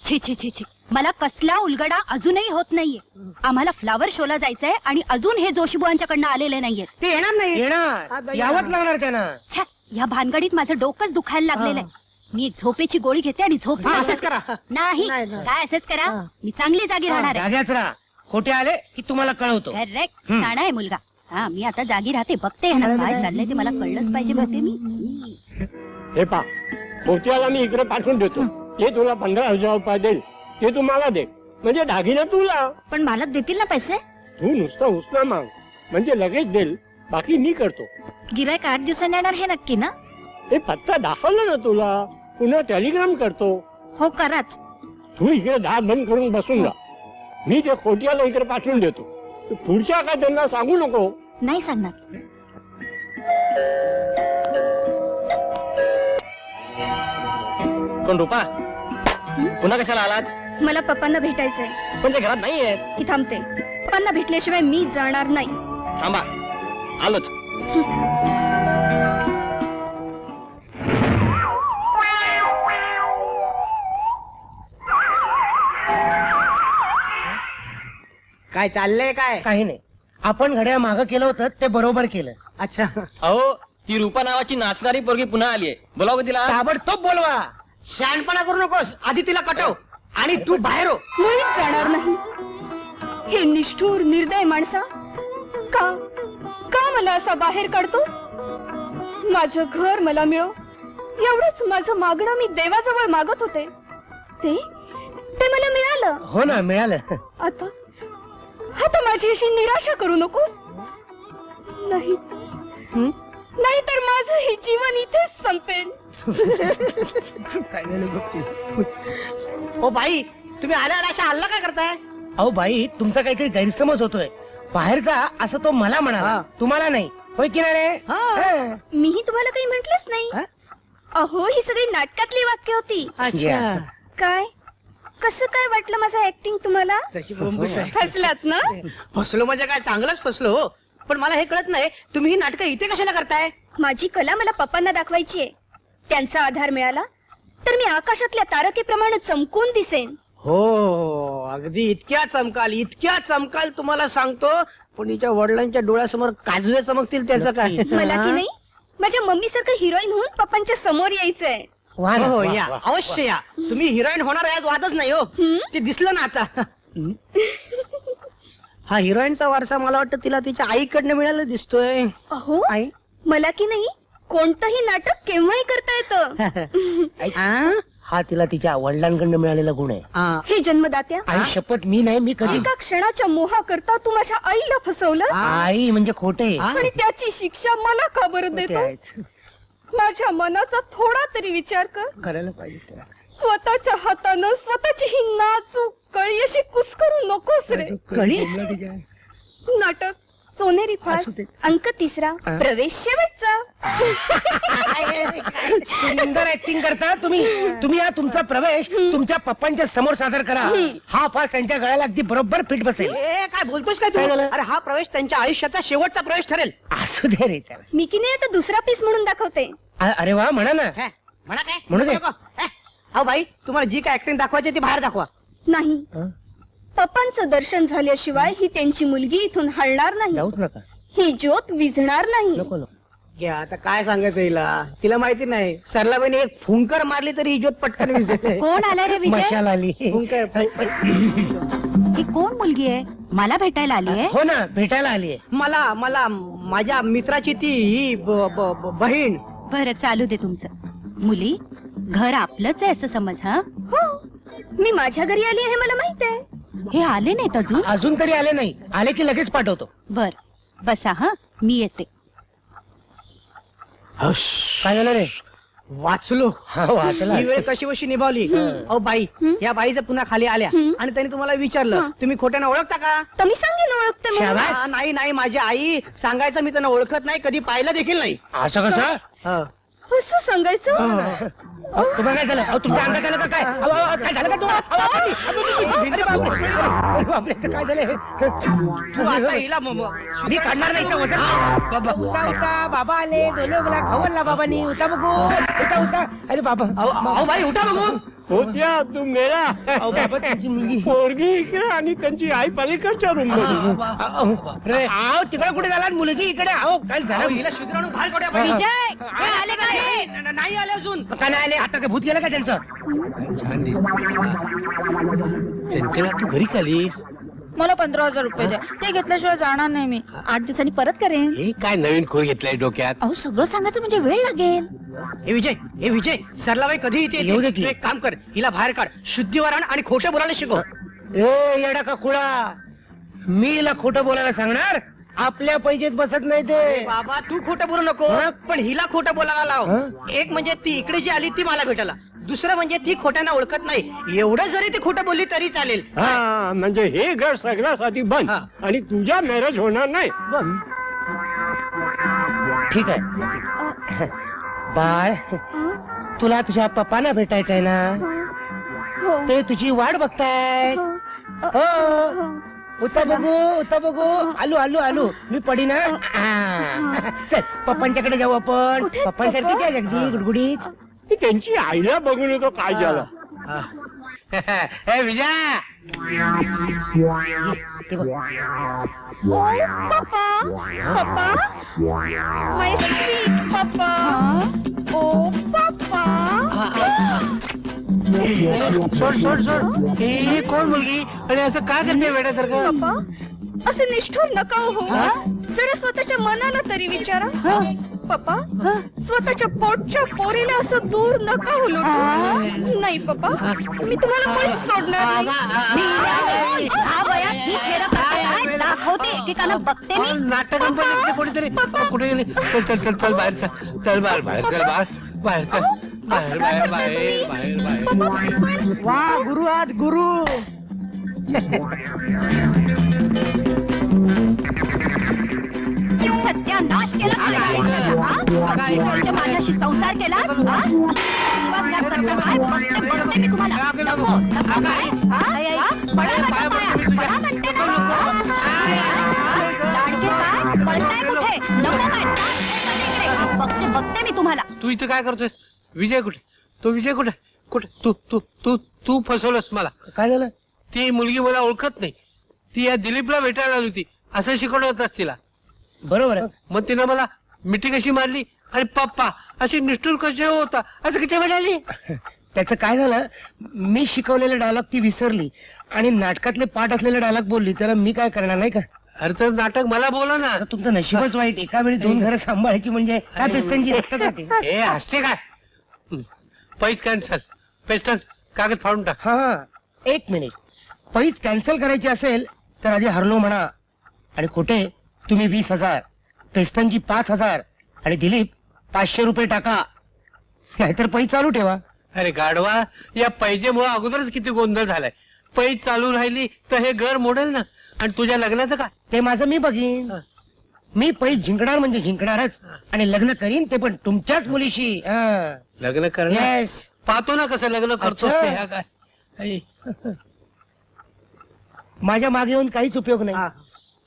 छी छी छी छी, मला कसला उलगडा अजूनही होत नाहीये. आम्हाला फ्लावर शोला जायचंय आणि अजून हे जोशीबुवांच्याकडनं आलेले नाहीये. ते येणार नाही. येणार, यावंच लागणार त्यांना. छ्या, या भानगडीत माझं डोकंच दुखायला लागलेलं आहे. मी झोपेची गोळी घेते आणि झोप असंच करा. नाही नाही, नाही. काय असंच करा. मी चांगली जागी राहणार आहे. जाग्याच राहा. खोटे आले की तुम्हाला कळवतो. करेक्ट, शाणा आहे मुलगा. हा, मी आता जागी राहते, बघते ना काय चाललंय ते मला कळलंच पाहिजे. बघते मी. हे पा मोत्याला मी इकडे पाठवून देतो. ते तुला 15,000 रुपये देईल, ते तू मला दे. म्हणजे दागिना तुला. पण मालक देतील ना पैसे? तू नुसतं उसना माग, म्हणजे लगेच देईल. बाकी मी करतो. गिरायक 8 दिवसांनी येणार हे नक्की ना? हे पत्ता दाखवला ना तुला, पुन्हा टेलिग्राम करतो. हो कराच. तू इकडे दार बंद करून बसून राहा. मी ते खोट्याला इकडे पाठवून देतो. तू पुढच्या काय त्यांना सांगू नको. नाही सांगणार. कोण रूपा? पुन्हा कशाला आलात? मला पप्पांना भेटायचंय. म्हणजे घरात नाहीये. मी थांबते. पप्पांना भेटल्याशिवाय मी जाणार नाही. थांबा, आलोच. काय चाललंय काय? काही नाही, आपण घड्याळ मागं केलं होतं ते बरोबर केलं. अच्छा. अहो, ती रूपा नावाची नाचणारी पोरगी पुन्हा आलीये. बोलाव का तिला? ताबडतोब बोलवा. शहाणपणा करू नकोस. आधी तिला कटव आणि तू बाहेर हो. मुळीच जाणार नाही. हे निष्ठुर निर्दय माणसा, का का मला असा बाहेर काढतोस? माझं घर मला मिळो एवढंच माझं मागणं मी देवाजवळ मागत होते. ते ते मला मिळालं. हो ना, मिळालं. आता आता माझी अशी निराशा करू नकोस. नाही नाही तर माझं हे जीवन इथेच संपेल. ओ बाई, तुम्ही आल्या आल्या अशा हल्ला काय करताय? अहो बाई, तुमचा काहीतरी गैरसमज होतोय. बाहेरचा असं तो मला म्हणाला, तुम्हाला नाही. होय की नाही रे? हा. मीही तुम्हाला काही म्हटलंच नाही. हा? अहो, ही सगळी नाटकातली वाक्य होती. अच्छा. काय कसं काय वाटलं माझं ऍक्टिंग तुम्हाला? तशी बोंबूस आहे. फसलात ना? फसलो म्हणजे काय, चांगलंच फसलो हो. पण मला हे कळत नाही, तुम्ही ही नाटकं इथे कशाला करताय? माझी कला मला पप्पांना दाखवायची आहे. त्यांचा आधार मिळाला तर मी आकाशातल्या तारकेप्रमाणे चमकून दिसेन. हो, अगदी इतक्या चमकाल तुम्हाला सांगतो. पण हिच्या वडिलांच्या डोळ्यासमोर काजवे चमकतील त्याचं काय? मला की नाही माझ्या मम्मी सारखं हिरोईन होऊन पप्पांच्या समोर यायचंय. वा ना, हो, वा, या वा. अवश्य या. तुम्ही हिरोईन होणार यात वादच नाही हो. ते दिसलं ना आता. हा हिरोईनचा वारसा मला वाटतं तिला तिच्या आईकडनं मिळायला दिसतोय. अहो, आई? मला की नाही कोणतंही नाटक केव्हाही करता येतं. आ? हा तिला तिच्या वडिलांकडनं मिळालेला गुण आहे. आ. हे जन्मदात्या, आई शपथ, मी नाही, मी कधी. एका क्षणाच्या मोहाकरता तू माझ्या आईला फसवलं आई म्हणजे खोटे. आ? आणि त्याची शिक्षा मला का बरं खोटे देतोस? आहेत. माझ्या मनाचा थोडा तरी विचार कर. करायला पाहिजे त्याला. स्वतःच्या हातानं स्वतःची ही नाजूक कळी अशी कुस्करू नकोस रे. कळी? नाटक सोनेरी फास, असू दे. अंक 3, प्रवेश शेवटचा. सुंदर ऍक्टिंग करता तुम्ही. तुम्ही हा तुमचा प्रवेश तुमच्या पप्पांच्या समोर सादर करा. हा फास त्यांच्या गळ्याला अगदी बरोबर फिट बसेल. ए, काय बोलतोस काय तू? काय झालं? अरे हा प्रवेश त्यांच्या आयुष्याचा शेवटचा प्रवेश ठरेल. असू दे रे त्याला. मी की नाही आता दुसरा पीस म्हणून दाखवते. अरे वा, म्हणा ना. हे, म्हणा काय? म्हणू दे. नको. अहो बाई, तुम्हाला जी काय ऍक्टिंग दाखवायची ती बाहेर दाखवा. नाही, हं? पप्पांचं दर्शन झाल्याशिवाय ही त्यांची मुलगी इथून हलणार नाही. जाऊच नका. ही ज्योत विझणार नाही. नको नको. घ्या, आता काय सांगायचं तिला माहिती नाही. सरलाबाईने एक फुंकर मारली तरी ही ज्योत पटकन विझते. कोण आलाय रे विजय? मशाल आली. फुंकर. ही कोण मुलगी आहे? मला भेटायला आली आहे? हो ना, भेटायला आली. मला माझ्या मित्राची ती ही बहीण. बरं, चालू दे तुमचं. मुली, घर आपलंच आहे असं समज. हा, हो, मी माझ्या घरी आली आहे मला माहित आहे. हे आले नाहीत अजून? अजून तरी आले नाही. आले की लगेच पाठवतो. बर, बसा. हा, मी येते. काय झालं रे? वाचलो. हा, वाचला. ही वेळ कशी कशी निभावली. अहो बाई, या बाईचं पुन्हा खाली आल्या आणि त्यांनी तुम्हाला विचारलं, तुम्ही खोट्यानं ओळखता का? तर मी सांगेन ओळखते म्हणून. शाबास. नाही, माझी आई. सांगायचं मी त्यांना ओळखत नाही, कधी पाहिलं देखील नाही. असं कसं? असं सांगायचं? तुम्हाला काय झालं? तुमच्या अंगात आलं का काय? काय झालं का तुम्हाला? अरे बापरे, काय झालं? तू आता हिला मी काढणार नाही इथं वजन. उता बाबा आले. दोले खाऊ आणला बाबांनी. उता बघू. उता. अरे बाबा. अहो बाई, उठा बघू. होत्या तू मेला अहो, बाबा, तुमची मुलगी. पोरगी इकडे आणि त्यांची आई पलीकडच्या रूम मध्ये. आहो तिकडे कुठे झाला मुलगी इकडे आहो काय अहो, झालं हिला शुद्राणू बाहेर काढूया पाहिजे. विजय हे आले का रे? नाही आले अजून. का नाही आले आता काय भूत गेलं का त्यांचं चंचला तू घरी कालीस मला 15,000 रुपये द्या, ते घेतल्याशिवाय जाणार नाही मी. 8 दिवसांनी परत करेन. हे काय नवीन खोळ घेतलाय डोक्यात अहो सगळं सांगायचं म्हणजे वेळ लागेल. हे विजय सरलाबाई कधी येते येऊ दे की. तू एक काम कर, हिला बाहेर काढ, शुद्धीवरण आणि खोटे बोलायला शिकव. ए येडा का खुळा मी हिला खोटं बोलायला सांगणार आपल्या पैजेत बसत नाही ते बाबा तू खोटं बोलू नको, पण हिला खोटं बोलायला लाव. एक म्हणजे ती इकडे जी आली ती मला भेटायला, दुसरं म्हणजे ती खोट्याना ओळखत नाही, एवढं जरी ती खोटं बोलली तरी चालेल. हा म्हणजे हे घर सगळ्यासाठी बंद हा. आणि तुझ्या मॅरेज होणार नाही. ठीक आहे बाळ तुला तुझ्या पप्पांना भेटायचंय ना हो. ते तुझी वाट बघताय हो उता बघू आलू आलू आलू मी पडी ना चल पप्पांच्याकडे जाऊ आपण कुठे पप्पांसारखी पप्पा? काय अगदी गुडगुडीत मी त्यांची आईला बघून येतो काय झालं. हे विजय ते बघ ओ पप्पा, पप्पा, माय स्वीट पप्पा. ओ पप्पा. सोड सोड सोड हे कोण मुलगी आणि असं काय करते वेड्यासारखं पप्पा असं निष्ठुर नका हो. जरा स्वतःच्या मनाला तरी विचारा. पप्पा स्वतःच्या पोटच्या पोरीला असं दूर नका हो लोटू. नाही पप्पा मी तुम्हाला मुळीच सोडणार नाही. हा वयात ही खेळं करते काय? दाखवते एकेकाला बघते मी. नाटक कंपनीतले कोणीतरी कुठे गेली चल चल चल चल बाहेर चल बाहेर बाहेर चल बाहेर चल बाहेर बाहेर बाहेर बाहेर बाहेर वा गुरु आज गुरु. सत्यानाश केला माझ्या आयुष्याचा, हा? काही वर्ष माझ्याशी संसार केला, हा? विश्वासघात करता काय? बघते मी तुम्हाला. नको, नको काय? हा? हा? पळा माझ्या पाया, पळा म्हणते ना. हा? लाडके काय? पळताय कुठे? नको काय? बघते मी तुम्हाला. तू इथं काय करतोयस विजय कुठे तो विजय कुठे कुठे तू तू तू तू फसवलंस मला काय झालं ती मुलगी मला ओळखत नाही ती या दिलीपला भेटायला आली होती असं शिकवलं होतास तिला बरोबर आहे मग तिनं मला मिठी कशी मारली आणि पप्पा अशी निष्ठुर कशी होता असं किती म्हणाली त्याचं काय झालं मी शिकवलेले डायलॉग ती विसरली आणि नाटकातले पाठ असलेले डायलॉग बोलली त्याला मी काय करणार नाही का अरे तर नाटक मला बोला ना आता तुमचं नशीबच वाईट एका वेळी 2 घरं सांभाळायची म्हणजे काय पेस्टनची रक्त जाते हे हसते काय पैस कॅन्सल पेस्टन कागद फाडून टाक हा 1 मिनिट पैज कॅन्सल करायची असेल तर आधी हरलो म्हणा आणि खोटे तुम्ही 20,000 पेस्टनची 5,000 आणि दिलीप 500 रुपये टाका नाहीतर पैज चालू ठेवा अरे गाढवा या पैजेमुळे अगोदरच किती गोंधळ झालाय पैज चालू राहिली तर हे घर मोडेल ना आणि तुझ्या लग्नाचं काय ते माझं मी बघीन मी पैज जिंकणार म्हणजे जिंकणारच आणि लग्न करीन ते पण तुमच्याच मुलीशी लग्न करणार येस पाहतो ना कसं लग्न करतो अच्छा. ह्या काय आई. माझ्या मागे येऊन काहीच उपयोग नाही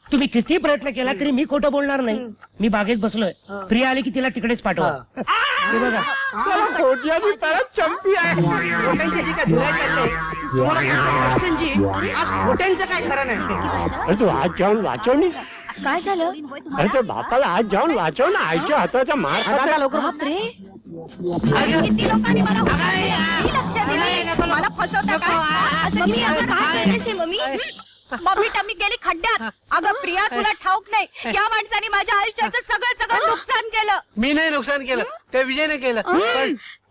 तुम्ही किती प्रयत्न केला तरी मी खोटं बोलणार नाही मी बागेत बसलोय प्रिया आली की तिला तिकडेच पाठवा हे बघा खोट्याची तरच चंपी आहे. खोट्यांची जी काय धुराई चालते, तुम्हाला सांगतो, कृष्णजी, आज खोट्यांचं काय खरं नाही. अरे तू आज जाऊन वाचव नी काय झालं अरे ते बापाला आज जाऊन वाचव ना आईच्या हाताचा मार खाते. बापरे किती लोकांनी मला मी लक्ष दिलं. मला फसवता काय? मम्मी अगं काय केलंस हे मम्मी? मम्मी टम्मी गेली खड्ड्यात. अगं प्रिया तुला ठाऊक नाही या माणसाने माझ्या आयुष्याचं सगळं नुकसान केलं. मी नाही नुकसान केलं त्या विजयने केलं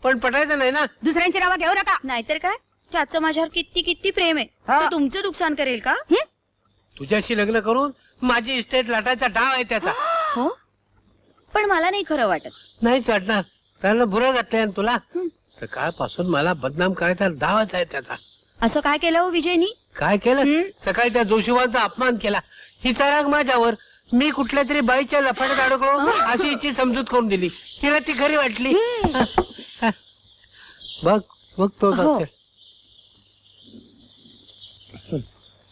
पण पटायचं नाही ना दुसऱ्यांची नावं घेऊ नका. नाहीतर काय त्याचं माझ्यावर किती किती प्रेम आहे तो तुमचं नुकसान करेल का तुझ्याशी लग्न करून माझी इस्टेट लाटायचा डाव आहे त्याचा हो पण मला नाही खरं वाटत नाहीच वाटणार त्यानं बुरं घातलंय ना तुला सकाळपासून मला बदनाम करायचा डावच आहे त्याचा असं काय केलं हो विजयनी काय केलं सकाळी त्या जोशीवांचा अपमान केला हिचा राग माझ्यावर मी कुठल्या तरी बाईच्या लफाट्यात अडकलो अशी हिची समजूत करून दिली तिला ती खरी वाटली बघ बघ तो असेल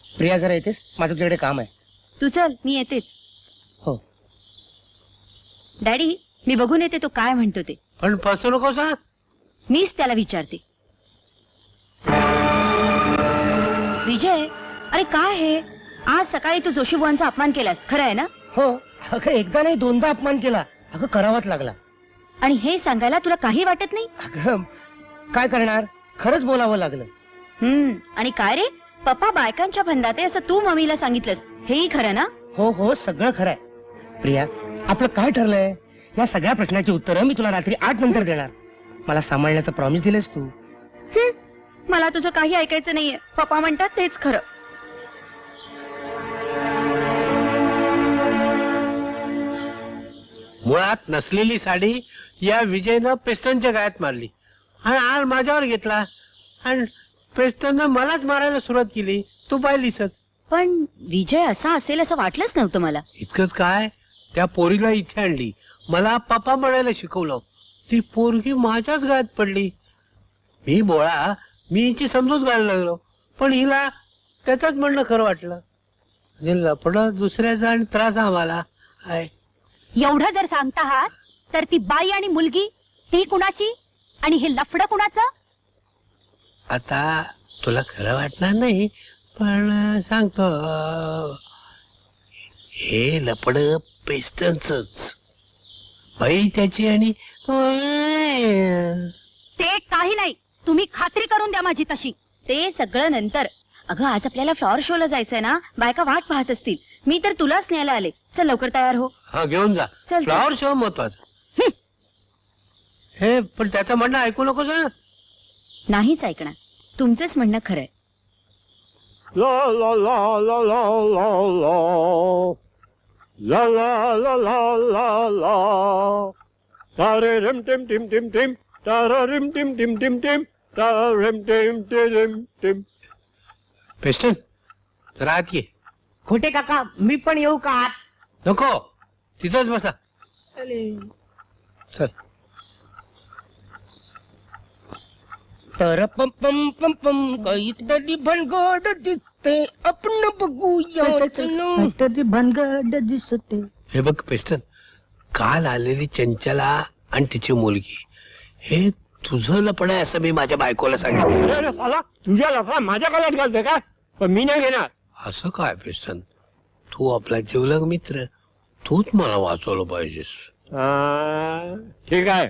प्रिया जरा येतेस माझं तुझ्याकडे काम आहे तू चल मी येतेच हो डॅडी मी बघून येते तो काय म्हणतो ते पण फसू नको सांग मीच त्याला विचारते विजय, अरे काय हे? आज सकाळी तू जोशीबुवांचा अपमान केलास, खरं आहे ना? हो, अगं एकदा नाही दोनदा अपमान केला. अगं करावाच लागला. आणि हे सांगायला तुला काही वाटत नाही? अगं काय करणार, खरंच बोलावं लागलं. आणि काय रे, पप्पा बायकांच्या फंदात आहे असं तू मम्मीला सांगितलंस, हेही खरं ना? हो हो, सगळं खरंय. प्रिया, आपलं काय ठरलंय? या सगळ्या प्रश्नाची उत्तरं मी तुला रात्री 8 नंतर देणार. मला सांभाळण्याचं प्रॉमिस दिलंस तू. मला तुझं काही ऐकायचं नाहीये. पप्पा म्हणतात तेच खरं. मुळात नसलेली साडी या विजयनं पेस्टनच्या गळ्यात मारली आणि आज माझ्यावर घेतला आणि पेस्टननं मलाच मारायला सुरुवात केली. तू पाहिलीसच. पण विजय असा असेल असं वाटलंच नव्हतं मला. इतकंच काय, त्या पोरीला इथे आणली, मला पप्पा म्हणायला शिकवलं. ती पोरगी माझ्याच गळ्यात पडली. मी बोळा, मी हिची समजूत घालायला लागलो, पण हिला त्याच म्हणणं खरं वाटलं. लपड दुसऱ्याचा आणि त्रास आम्हाला आहे. एवढं जर सांगता आहात तर ती बाई आणि मुलगी ती कुणाची आणि हे लफडं कुणाचं? आता तुला खरं वाटणार नाही, पण सांगतो. हे लपड पेस्टनच, बाई त्याची आणि ते काही नाही. तुम्ही खात्री करून द्या माझी तशी. ते सगळं नंतर. अगं आज आपल्याला फ्लॉवर शोला जायचंय ना, बायका वाट पाहत असतील. मी तर तुलाच न्यायला आले. चल लवकर तयार हो. हा घेऊन जा. चल. फ्लॉवर शो महत्वाचा. हे पण त्याचं म्हणणं ऐकू नकोस हं? नाहीच ऐकणार. तुमचंच म्हणणं खरंय. La la la la la la la la la la la la tare rim tim tim tim tim tare rim tim tim tim tim tare rim tim tim tim. पेस्टन जरा आत ये. खोटे काका, मी पण येऊ का आत? नको, तिथंच बसा. चल. तर पम पम पम पम काहीतरी भनगड दिसते, आपण बघूया. भानगड दिसते. हे बघ पेस्टन, काल आलेली चंचला आणि तिची मुलगी हे तुझं लपड आहे असं मी माझ्या बायकोला सांगितलं. अरे साला, तुझ्या लफा माझ्या गळ्यात घालते का? पण मी नाही घेणार. असं काय पेस्टन, तू आपला जिवलग मित्र, तूच मला वाचवलं पाहिजेस. ठीक आहे,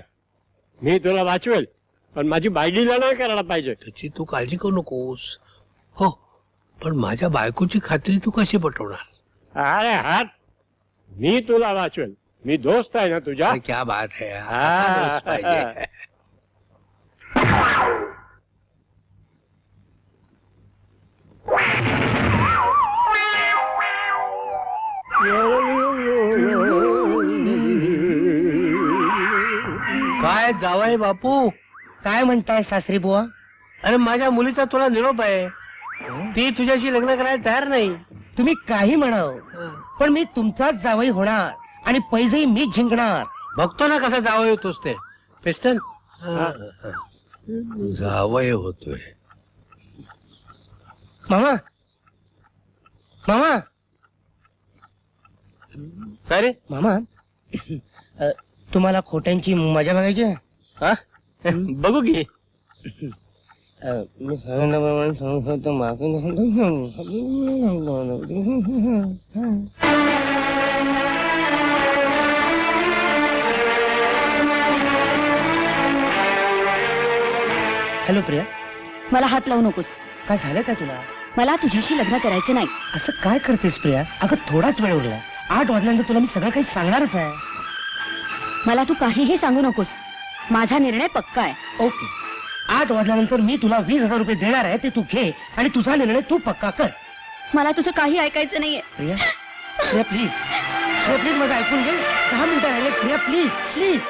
मी तुला वाचवेल, पण माझी बायडीला नाही करायला पाहिजे. त्याची तू काळजी करू नकोस. हो, पण माझ्या बायकोची खात्री तू कशी पटवणार? अरे हात, मी तुला वाचवेल. मी दोस्त आहे ना तुझ्या. अरे क्या बात है, असा दोस्त पाहिजे. काय जावई बापू, काय म्हणताय सासरी बुवा? अरे माझ्या मुलीचा तुला निरोप आहे. ती तुझ्याशी लग्न करायला तयार नाही. तुम्ही काही म्हणाव, पण मी तुमचाच जावई होणार आणि पैसेही मीच जिंकणार. बघतो ना कसा जावई होतोस ते. पेस्टन जावई होतोय. मामा, मामा, काय रे? मामा, तुम्हाला खोट्यांची मजा बघायची आहे? हा? बघू की. मी सांगितल्याप्रमाणे सांगतो, माफी हॅलो प्रिया, मला हात लावू नकोस. काय झालं का तुला? मला तुझ्याशी लग्न करायचं नाही. असं काय करतेस प्रिया? अगं थोडाच वेळ उरला. 8 वाजल्यानंतर तुला मी सगळं काही सांगणारच आहे. मला तू काहीही सांगू नकोस. माझा निर्णय पक्का आहे. ओके, 8 वाजल्यानंतर मी तुला 20,000 रुपये देणार आहे, ते तू घे आणि तुझा निर्णय तू पक्का कर. मला तुझं काही ऐकायचं नाहीये. प्रिया, प्रिया प्लीज, प्रिया प्लीज माझं ऐकून घे. 10 मिनिटं राहिले प्रिया, प्लीज प्लीज.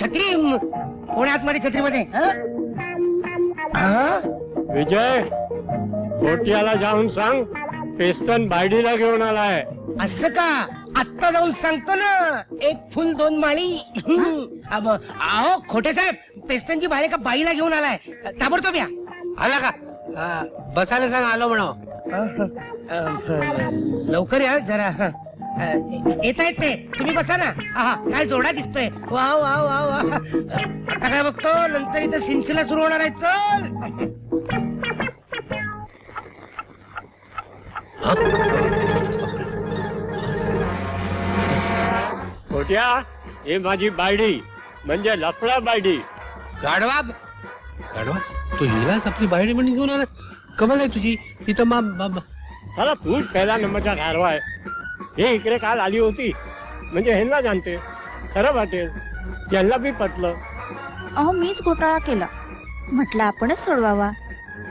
छत्री कोण आतमध्ये छत्रीमध्ये? विजय, कोट्याला जाऊन सांग पेस्टन बायडीला घेऊन आलाय. असं का? आत्ता जाऊन सांगतो ना. 1 फुल 2 माळी. अहो खोटे साहेब, पेस्टनची बाहेर एका बाईला घेऊन आलाय. ताबडतोब या. आला का? बसायला सांग आलो म्हणा. लवकर या जरा. येता येत ते तुम्ही बसा ना. आहा, काय जोडा दिसतोय. वा वा वा वा. आता काय बघतो, नंतर इथं सिलसिला सुरू होणार आहे. चल. खोट्या, हे माझी बायडी म्हणजे लफडा बायडी. गाढवा गाढवा तू हिलाच आपली बाहेर म्हणून घेऊन आला. कमाल आहे तुझी. इथं चला तूच पहिला नंबरचा गारवा आहे. हे इकडे काल आली होती म्हणजे ह्यांना जाणते, खरं वाटेल, त्यांना बी पटलं. अहो मीच घोटाळा केला, म्हटलं आपणच सोडवावा.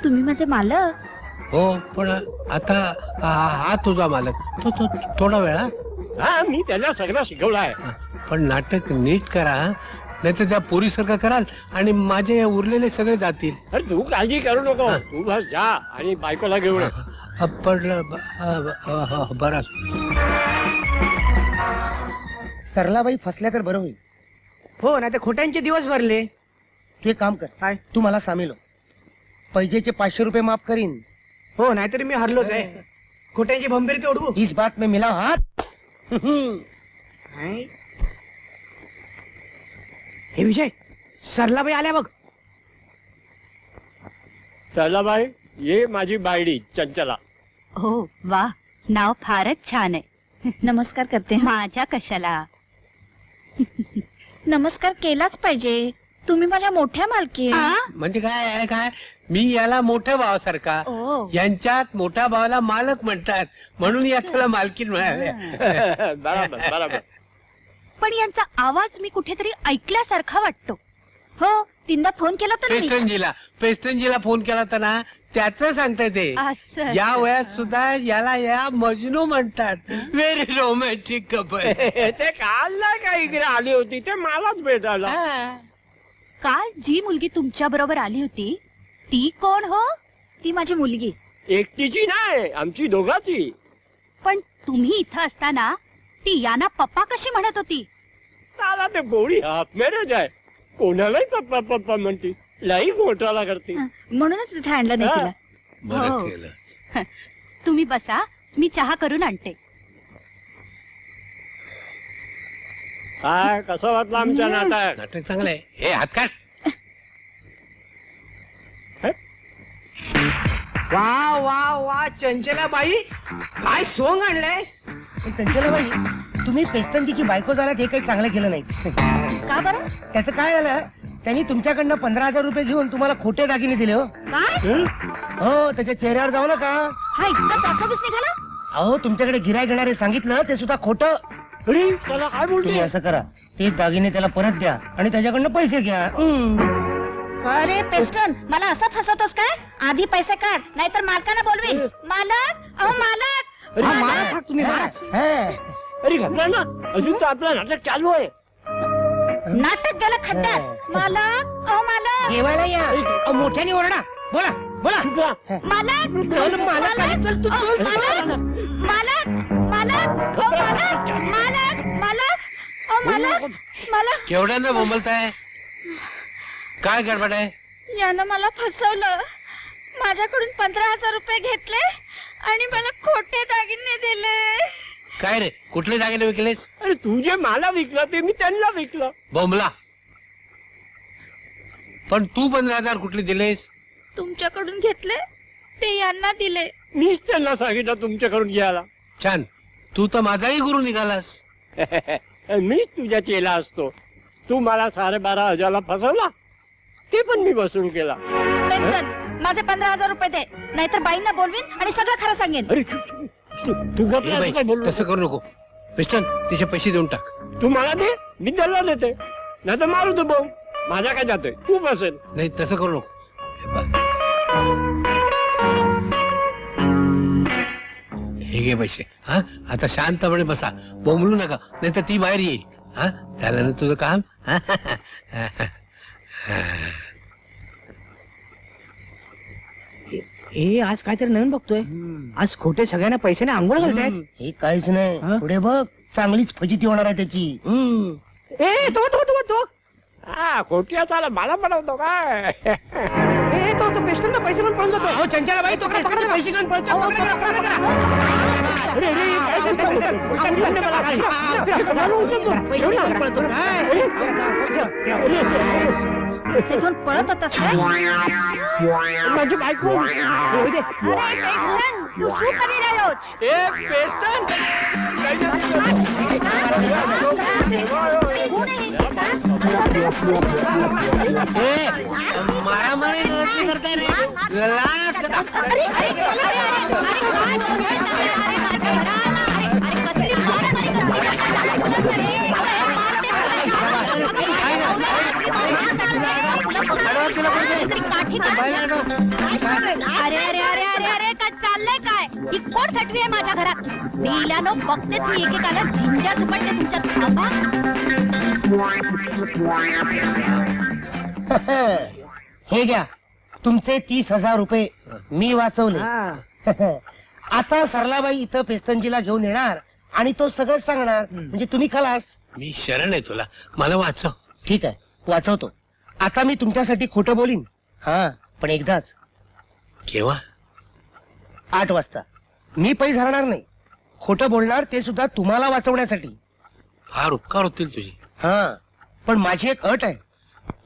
तुम्ही माझे मालक. हो पण आता हा तुझा मालक. तो तो थोडा वेळा. हा, मी त्याला सगळं शिकवलं आहे. पण नाटक नीट करा, नाही तर त्या पोरीसारखं कराल आणि माझे उरलेले सगळे जातील. अरे तू काळजी करू नको, हा. तू बस जा आणि बायकोला घेऊन ये. पडलं बरं. सरलाबाई फसल्या तर बरं होईल. हो नाही तर खोट्यांचे दिवस भरले. तू एक काम कर. काय? तू मला सामील हो. पैजेचे 500 रुपये माफ करीन. हो नाहीतरी मी हरलोच आहे. खोट्यांची भंबीर तोडवू. इस बात में मिला हात. हे विजय, सरलाबाई आल्या बघ. सरलाबाई, ये माझी बायडी चंचला. हो वा, नाव फारच छान आहे. नमस्कार करते. माझ्या कशाला. नमस्कार केलाच पाहिजे, तुम्ही माझ्या मोठ्या मालकी आहे. आ? म्हणजे काय आहे काय, मी याला मोठ्या भावासारखा, ओ. यांच्यात मोठ्या भावाला मालक म्हणतात म्हणून याला मालकीन म्हणाले. बरोबर बरोबर. पण यांचा आवाज मी कुठेतरी ऐकल्यासारखा वाटतो. हो, तीनदा फोन केला तर मी. पेस्टनजीला फोन केला होता ना, त्याच सांगताय ते. असं. या वयात सुद्धा याला या मजनू म्हणतात. Very romantic couple. ते काल नाही का इकडे आली होती, ते मलाच भेटायला. काल जी मुलगी तुमच्या बरोबर आली होती ती कोण हो? ती माझी मुलगी. एकटीची नाही, आमची दोघाची. पण तुम्ही इथं असताना ती यांना पप्पा कशी म्हणत होती? साला ते बोळी हाफ मॅरेज आहे, कोणालाही पप्पा पप्पा म्हणती, लई घोटाळा करते. म्हणूनच तिथे आणलं नाही तिला. बरं हो. केलं. तुम्ही बसा, मी चहा करून आणते. काय कसं वाटलं आमच्या नाटक? नाटक चांगलं आहे. हे हात काढ. वा वा वा, चंचलाबाई काय सोंग आणलंय. चंचलाबाई, तुम्ही पेस्तनजीची बायको झालात हे काही चांगलं केलं नाही. का बरं? त्याचं काय झालं, त्यांनी तुमच्याकडनं 15,000 रुपये घेऊन तुम्हाला खोटे दागिने दिले. हो काय? हो, त्याच्या चेहऱ्यावर जाऊ नका. हा इतका 420 निघाला? अहो, तुमच्याकडे गिराय घेणारे सांगितलं ते सुद्धा खोटं. अरे त्याला काय तुम्ही बोलते? असं करा, ते दागिने त्याला परत द्या आणि त्याच्याकडनं पैसे घ्या. अरे पेस्टन, मला असं फसवतोस काय? आधी पैसे काढ, नाहीतर मालकाला बोलवीन. मालक, अहो मालक. हा, मारा थाक तुम्ही मारा. अरे घाबरा ना, अजून तर आपलं नाटक चालू आहे. नाटक गेलं खड्ड्यात. मालक, अहो मालक. जेवायला या. अहो, मोठ्याने ओरडा. बोला बोला. चुप राहा. मालक, चल, मालक आहे. चल, तू चल. मालक, मालक, मालक, अहो मालक, मालक, मालक, अहो मालक, मालक. केवढ्यांदा बोंबलताय? काय गडबड आहे? यानं मला फसवलं. माझ्याकडून 15,000 रुपये घेतले आणि मला खोटे दागिने दिले. काय रे, कुठले दागिने विकलेस? अरे तू जे मला विकलं ते मी त्यांना विकलं. बोंबला. पण तू 15,000 कुठले दिलेस? तुमच्याकडून घेतले ते यांना दिले. मीच त्यांना सांगितलं तुमच्याकडून घ्यायला. छान, तू तर माझाही गुरु निघालास. मीच तुझ्या चेला असतो. तू मला 12,500 फसवला, ते पण मी वसूल केला. पेन्शन, माझे 15,000 रुपये दे, नाहीतर बाईंना बोलवीन आणि सगळं खरं सांगेन. अरे तू गप्प ए बाई, काय बोलू तसं करू नको. पिस्टन, तिचे पैसे देऊन टाक. तू मला दे, मी त्याला देते, नाही तर मारू तू भाऊ. माझा काय जातोय, तू बसेल. नाही तसं करू नको. हे बघ. हे घे पैसे. हा, आता शांतपणे बसा, बोंबलू नका, नाही तर ती बाहेर येईल. हा, झालं ना तुझं काम. हे आज काहीतरी नवीन बघतोय. आज खोटे सगळ्यांना पैशाने आंघोळ घालतायत. हे काहीच नाही. हा? पुढे बघ, चांगलीच फजिती होणार आहे त्याची. ए तो तो तो तो हा खोटी चाला मला बनवतो काय? ए तो तो पेस्टनला पैसे घेऊन पळून जातो. अहो चंचलाबाई तो पेस्टनचे पैसे घेऊन पळतो. पकडा, पकडा, पकडा. अरे, अरे, काय करतो? पैसे घेऊन पळतो. पैसे घेऊन पळत होतास काय? माझी बायको येऊ दे. अरे पेस्टन, तू શું કરી રહ્યો છે? ए पेस्टन હું નહીં. ए, मारामारी नव्हती करताय रे. लहान असतं. अरे, अरे, अरे, अरे, अरे, काय बोलतोय? अरे, कसली मारामारी अरे अरे अरे अरे अरे काय चाललंय काय? ही कोण थटवी आहे माझ्या घरात? मेल्यानो बघतेच मी एकेकाला झिंजा झुपटते तुमच्या थांबा. हे घ्या तुमचे 30,000 रुपये मी वाचवले. आता सरलाबाई इथं पेस्तनजीला घेऊन येणार आणि तो सगळं सांगणार म्हणजे तुम्ही खलास. मी शरण आहे तुला, मला वाचव. ठीक आहे वाचवतो. आता मी तुमच्यासाठी खोटं बोलीन. हा पण एकदाच केव्हा? 8 वाजता. मी पैसे हरणार नाही. खोटं बोलणार ते सुद्धा तुम्हाला वाचवण्यासाठी. फार उपकार होतील तुझे. हा पण माझी एक अट आहे.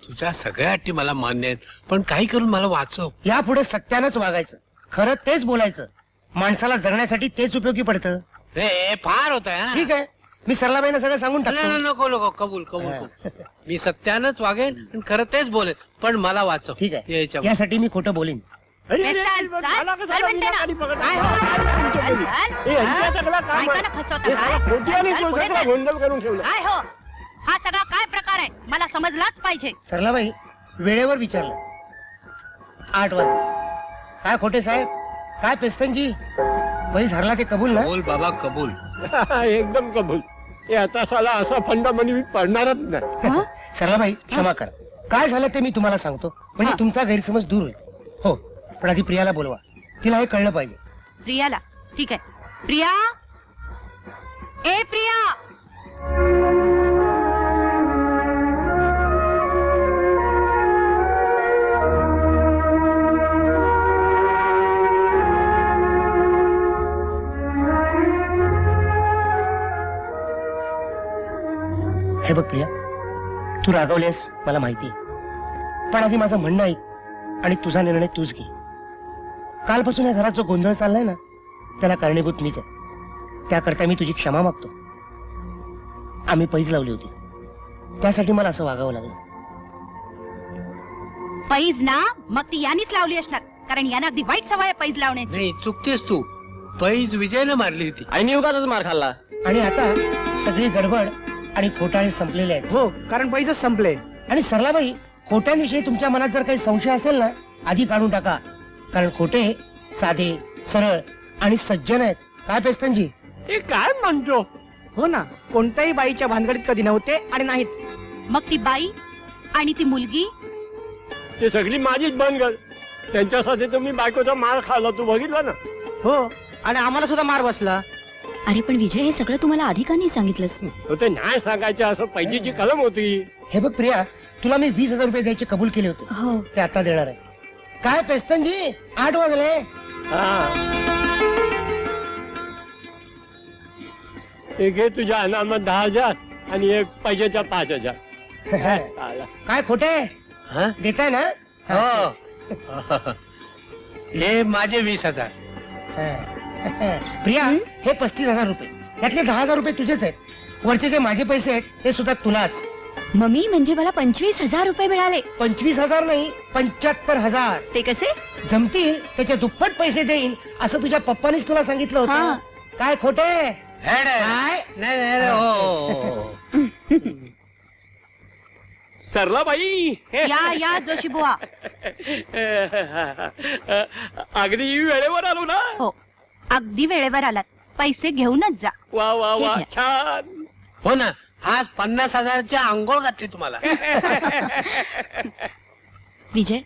तुझ्या सगळ्या अटी मला मान्य आहेत, पण काही करून मला वाचव. यापुढे सत्यानंच वागायचं. खरं तेच बोलायचं. माणसाला जगण्यासाठी तेच उपयोगी पडतं. रे फार होत आहे. ठीक आहे मी सरलाबाईंना सगळं सांगून टाकतो. नको नको, कबूल कबूल कबूल. मी सत्यानंच वागेन आणि खरं तेच बोलेन, पण मला वाचव. ठीक आहे याच्या यासाठी मी खोटं बोलीन. अरे, अरे, पेस्टन, अरे, चाल, झाला का चाल झाला? म्हणते मी ना. गाडी पकडतो. काय हो? चाल, चाल. ए, यांच्या सगळं काम आहे. बायकांना फसवता काय? खोटी आणि चाल, पुढे सगळं चाल. गोंधळ करून ठेवला. काय हो? हा सगळा काय प्रकार आहे? मला समजलाच पाहिजे. सरलाबाई वेळेवर विचारलं. 8 वाजता. काय खोटे साहेब? काय पेस्तनजी पैसे हरला ते कबूल ना? कबूल बाबा कबूल. एकदम कबूल. हे आता साला असा फंडा म्हणे मी पडणारच नाही. हं? सरलाबाई क्षमा करा. काय झालं ते मी तुम्हाला सांगतो म्हणजे हा. तुमचा गैरसमज दूर होईल. हो पण आधी प्रियाला बोलवा. तिला हे कळलं पाहिजे. प्रियाला ठीक आहे. प्रिया, ए प्रिया. हे बघ प्रिया तू रागवलेस मला माहिती पण आधी माझं म्हणणं ऐक आणि तुझा निर्णय तूच घे. कालपासून या घरात जो गोंधळ चाललाय ना त्याला कारणीभूत मीच आहे. त्याकरता मी तुझी क्षमा मागतो. आम्ही पैज लावली होती त्यासाठी मला असं वागावं लागलं. पैज ना मग ती यानीच लावली असणार कारण यांना अगदी वाईट सवय आहे पैज लावण्याची. नाही चुकतेस तू. पैज विजयनं मारली होती. आईने उगाच मार खाल्ला. आणि आता सगळी गडबड आणि घोटाळे संपलेले आहेत. हो कारण पैसे संपले. आणि सरलाबाई खोट्यांविषयी तुमच्या मनात जर काही संशय असेल ना आधी काढून टाका. कारण खोटे साधे सरळ आणि सज्जन आहेत. काय पेस्तनजी? हे काय म्हणतो? हो ना कोणत्याही बाईच्या भानगडीत कधी नव्हते आणि नाहीत. मग ती बाई आणि ती मुलगी ते सगळी माझीच बनगड. त्यांच्यासाठी तर मी बायकोचा मार खाल्ला तू बघितला ना. हो आणि आम्हाला सुद्धा मार बसला. अरे पण विजय हे सगळं तुम्हाला आधी का नाही सांगितलंस? तो ते नाही सांगायचं असं पैजेची कलम होती. हे बघ प्रिया तुला मी 20,000 रुपये द्यायचे कबूल केले होते हो ते आता देणार आहे. काय पेस्तनजी 8 वाजले. हा ते घे तुझ्या अनामत 10,000 आणि एक पैशाच्या 5,000. आला. काय खोटे हा? देताय ना? हो. हे माझे 20,000. प्रिया हे 35,000 रुपये त्यातले 10,000 रुपये तुझेच आहेत. वरचे जे माझे पैसे आहेत ते सुद्धा तुलाच. मम्मी म्हणजे मला 25,000 रुपये मिळाले. 25,000 नाही 75,000 ते कसे? जमतील त्याचे दुप्पट पैसे देईन असं तुझ्या पप्पानीच तुला सांगितलं हा. होतं. काय खोटे? हेड आहे. काय? नाही नाही नाही, हो. सरलाबाई या जोशी बुवा. अगदी वेळेवर आलो ना. हो अगदी वेळेवर आलात. पैसे घेऊनच जा. वा वा वा ठीक आहे. छान. हो ना आज 50,000च्या आंघोळ घातली तुम्हाला. विजय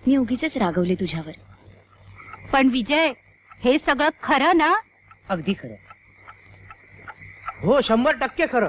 मी उगीच रागवले तुझ्यावर. पण विजय हे सगळं खरं ना? अगदी खरं. हो 100% खरं.